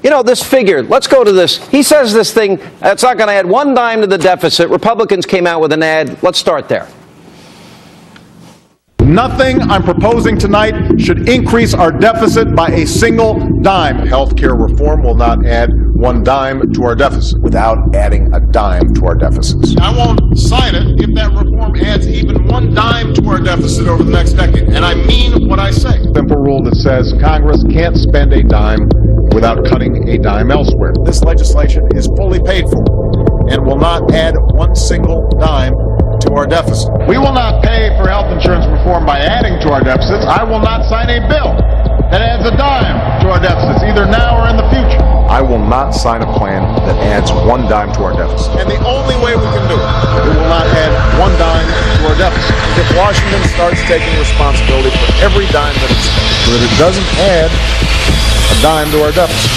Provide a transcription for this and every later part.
You know, this figure, let's go to this. He says this thing, it's not going to add one dime to the deficit. Republicans came out with an ad. Let's start there. Nothing I'm proposing tonight should increase our deficit by a single dime. Healthcare reform will not add one dime to our deficit without adding a dime to our deficits. I won't sign it if that reform adds even one dime to our deficit over the next decade. And I mean what I say. Simple rule that says Congress can't spend a dime without cutting a dime elsewhere. This legislation is fully paid for and will not add one single dime to our deficit. We will not pay for health insurance reform by adding to our deficits. I will not sign a bill that adds a dime to our deficits, either now or in the future. I will not sign a plan that adds one dime to our deficit. And the only way we can do it will not add one dime to our deficit. If Washington starts taking responsibility for every dime that it spends, so that it doesn't add a dime to our deficit.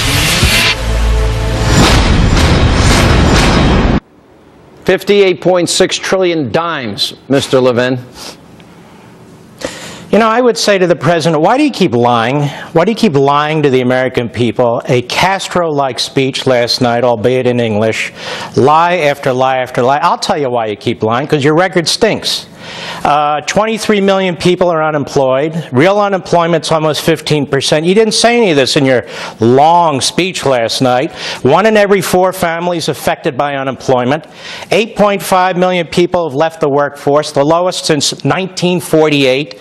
58.6 trillion dimes, Mr. Levin. You know, I would say to the president, why do you keep lying? Why do you keep lying to the American people? A Castro-like speech last night, albeit in English. Lie after lie after lie. I'll tell you why you keep lying, because your record stinks. 23 million people are unemployed. Real unemployment's almost 15%. You didn't say any of this in your long speech last night. 1 in every 4 families affected by unemployment. 8.5 million people have left the workforce, the lowest since 1948.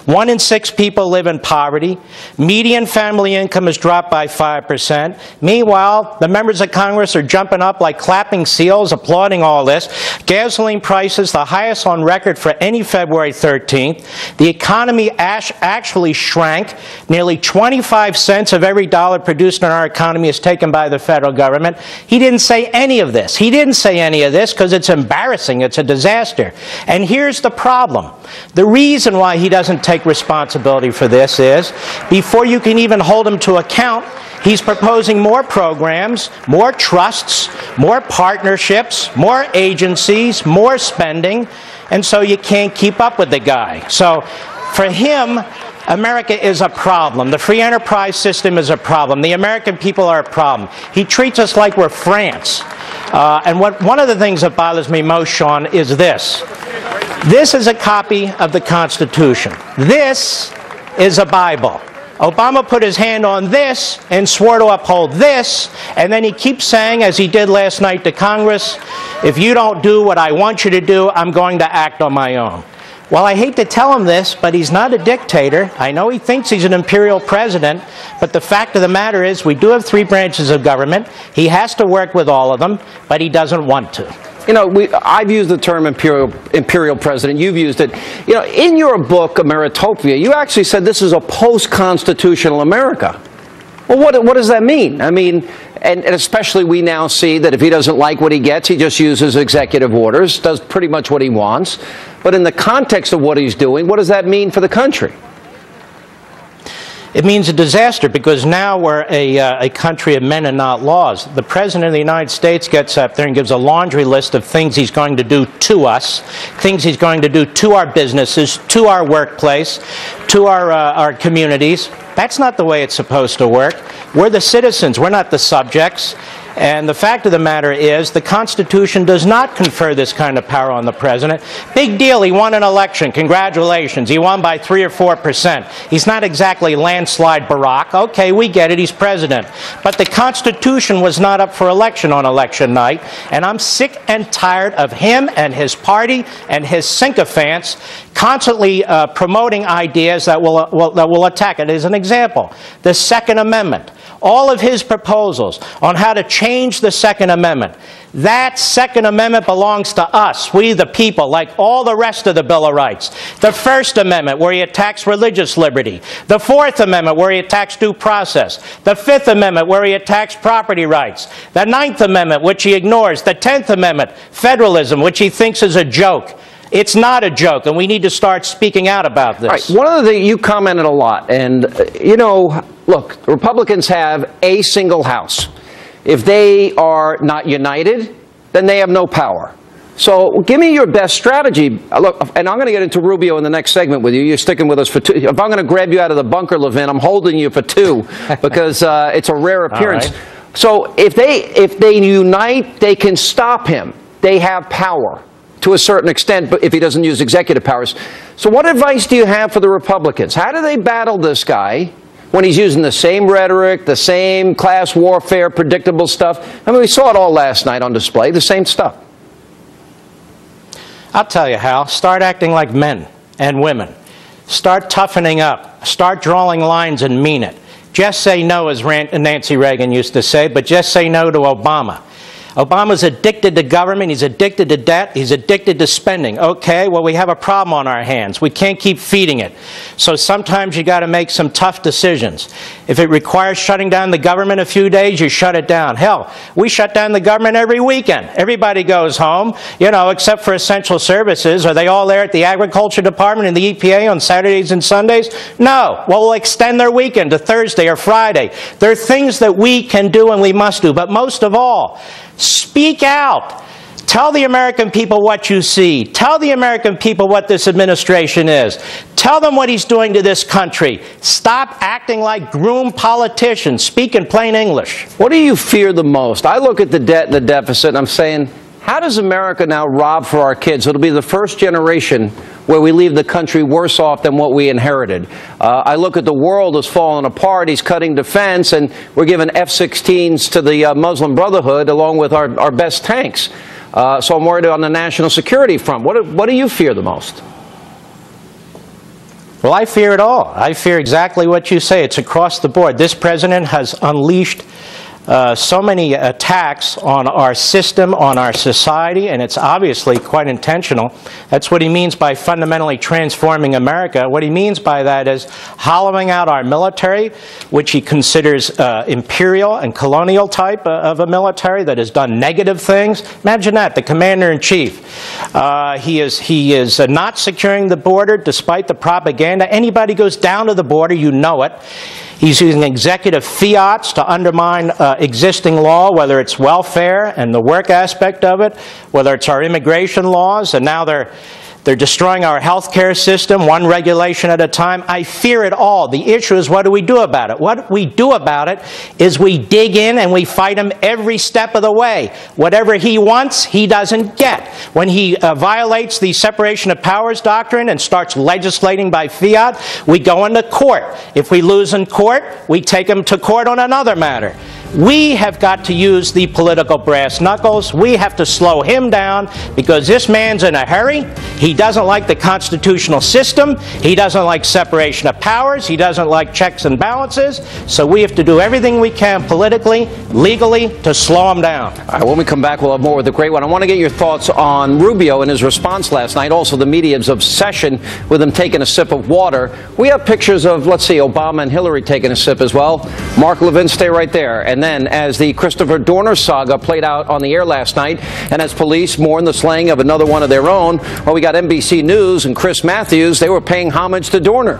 1 in 6 people live in poverty. Median family income has dropped by 5%. Meanwhile, the members of Congress are jumping up like clapping seals, applauding all this. Gasoline prices, the highest on record for any February 13th. The economy actually shrank. Nearly 25 cents of every dollar produced in our economy is taken by the federal government. He didn't say any of this. He didn't say any of this because it's embarrassing. It's a disaster. And here's the problem. The reason why he doesn't take responsibility for this is, before you can even hold him to account, he's proposing more programs, more trusts, more partnerships, more agencies, more spending, and so you can't keep up with the guy. So for him, America is a problem. The free enterprise system is a problem. The American people are a problem. He treats us like we're France. And one of the things that bothers me most, Sean, is this. This is a copy of the Constitution. This is a Bible. Obama put his hand on this and swore to uphold this, and then he keeps saying, as he did last night to Congress, if you don't do what I want you to do, I'm going to act on my own. Well, I hate to tell him this, but he's not a dictator. I know he thinks he's an imperial president, but the fact of the matter is we do have 3 branches of government. He has to work with all of them, but he doesn't want to. You know, I've used the term imperial president. You've used it. You know, in your book, Ameritopia, you actually said this is a post-constitutional America. Well, what does that mean? I mean, and especially we now see that if he doesn't like what he gets, he just uses executive orders, does pretty much what he wants. But in the context of what he's doing, what does that mean for the country? It means a disaster, because now we're a country of men and not laws. The President of the United States gets up there and gives a laundry list of things he's going to do to us, things he's going to do to our businesses, to our workplace, to our communities. That's not the way it's supposed to work. We're the citizens. We're not the subjects. And the fact of the matter is, the Constitution does not confer this kind of power on the President. Big deal, he won an election. Congratulations. He won by 3 or 4%. He's not exactly landslide Barack. Okay, we get it, he's President. But the Constitution was not up for election on election night. And I'm sick and tired of him and his party and his sycophants constantly promoting ideas that will attack it. As an example, the Second Amendment. All of his proposals on how to change the Second Amendment. That Second Amendment belongs to us, we the people, like all the rest of the Bill of Rights. The First Amendment, where he attacks religious liberty. The Fourth Amendment, where he attacks due process. The Fifth Amendment, where he attacks property rights. The Ninth Amendment, which he ignores. The Tenth Amendment, federalism, which he thinks is a joke. It's not a joke, and we need to start speaking out about this. Right. One of the things you commented a lot, and you know, look, Republicans have a single house. If they are not united, then they have no power. So give me your best strategy. Look, and I'm going to get into Rubio in the next segment with you. You're sticking with us for 2. If I'm going to grab you out of the bunker, Levin, I'm holding you for 2 because it's a rare appearance. So if they unite, they can stop him. They have power to a certain extent, but if he doesn't use executive powers. So what advice do you have for the Republicans? How do they battle this guy when he's using the same rhetoric, the same class warfare, predictable stuff? I mean, we saw it all last night on display, the same stuff. I'll tell you how. Start acting like men and women. Start toughening up. Start drawing lines and mean it. Just say no, as Nancy Reagan used to say, but just say no to Obama. Obama's addicted to government, he's addicted to debt, he's addicted to spending. Okay, well, we have a problem on our hands. We can't keep feeding it. So sometimes you got to make some tough decisions. If it requires shutting down the government a few days, you shut it down. Hell, we shut down the government every weekend. Everybody goes home, you know, except for essential services. Are they all there at the Agriculture Department and the EPA on Saturdays and Sundays? No. Well, we'll extend their weekend to Thursday or Friday. There are things that we can do and we must do, but most of all, speak out. Tell the American people what you see. Tell the American people what this administration is. Tell them what he's doing to this country. Stop acting like groomed politicians. Speak in plain English. What do you fear the most? I look at the debt and the deficit and I'm saying, how does America now rob for our kids? It'll be the first generation where we leave the country worse off than what we inherited. I look at the world as falling apart. He's cutting defense, and we're giving F-16s to the Muslim Brotherhood along with our best tanks. So I'm worried on the national security front. What do you fear the most? Well, I fear it all. I fear exactly what you say. It's across the board. This president has unleashed so many attacks on our system, on our society, and it's obviously quite intentional. That's what he means by fundamentally transforming America. What he means by that is hollowing out our military, which he considers imperial and colonial type of a military that has done negative things. Imagine that, the commander-in-chief. He is not securing the border despite the propaganda. Anybody goes down to the border, you know it. He's using executive fiats to undermine existing law, whether it's welfare and the work aspect of it, whether it's our immigration laws, and now they're destroying our health care system, one regulation at a time. I fear it all. The issue is, what do we do about it? What we do about it is we dig in and we fight him every step of the way. Whatever he wants, he doesn't get. When he violates the separation of powers doctrine and starts legislating by fiat, we go into court. If we lose in court, we take him to court on another matter. We have got to use the political brass knuckles. We have to slow him down because this man's in a hurry. He doesn't like the constitutional system. He doesn't like separation of powers. He doesn't like checks and balances. So we have to do everything we can politically, legally, to slow him down. All right, when we come back, we'll have more with the great one. I want to get your thoughts on Rubio and his response last night, also the media's obsession with him taking a sip of water. We have pictures of, let's see, Obama and Hillary taking a sip as well. Mark Levin, stay right there. And then, as the Christopher Dorner saga played out on the air last night, and as police mourn the slaying of another one of their own, well, we got NBC News and Chris Matthews. They were paying homage to Dorner.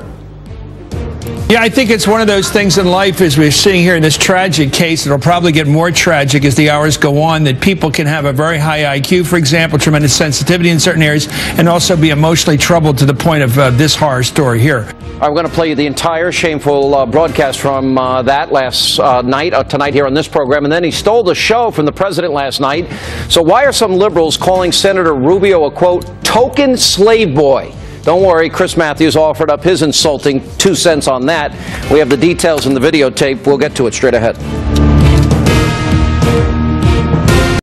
Yeah, I think it's one of those things in life, as we're seeing here in this tragic case, it'll probably get more tragic as the hours go on, that people can have a very high IQ, for example, tremendous sensitivity in certain areas, and also be emotionally troubled to the point of this horror story here. All right, we're going to play you the entire shameful broadcast from that last night, tonight here on this program, and then he stole the show from the president last night. So why are some liberals calling Senator Rubio a, quote, token slave boy? Don't worry, Chris Matthews offered up his insulting 2 cents on that. We have the details in the videotape. We'll get to it straight ahead.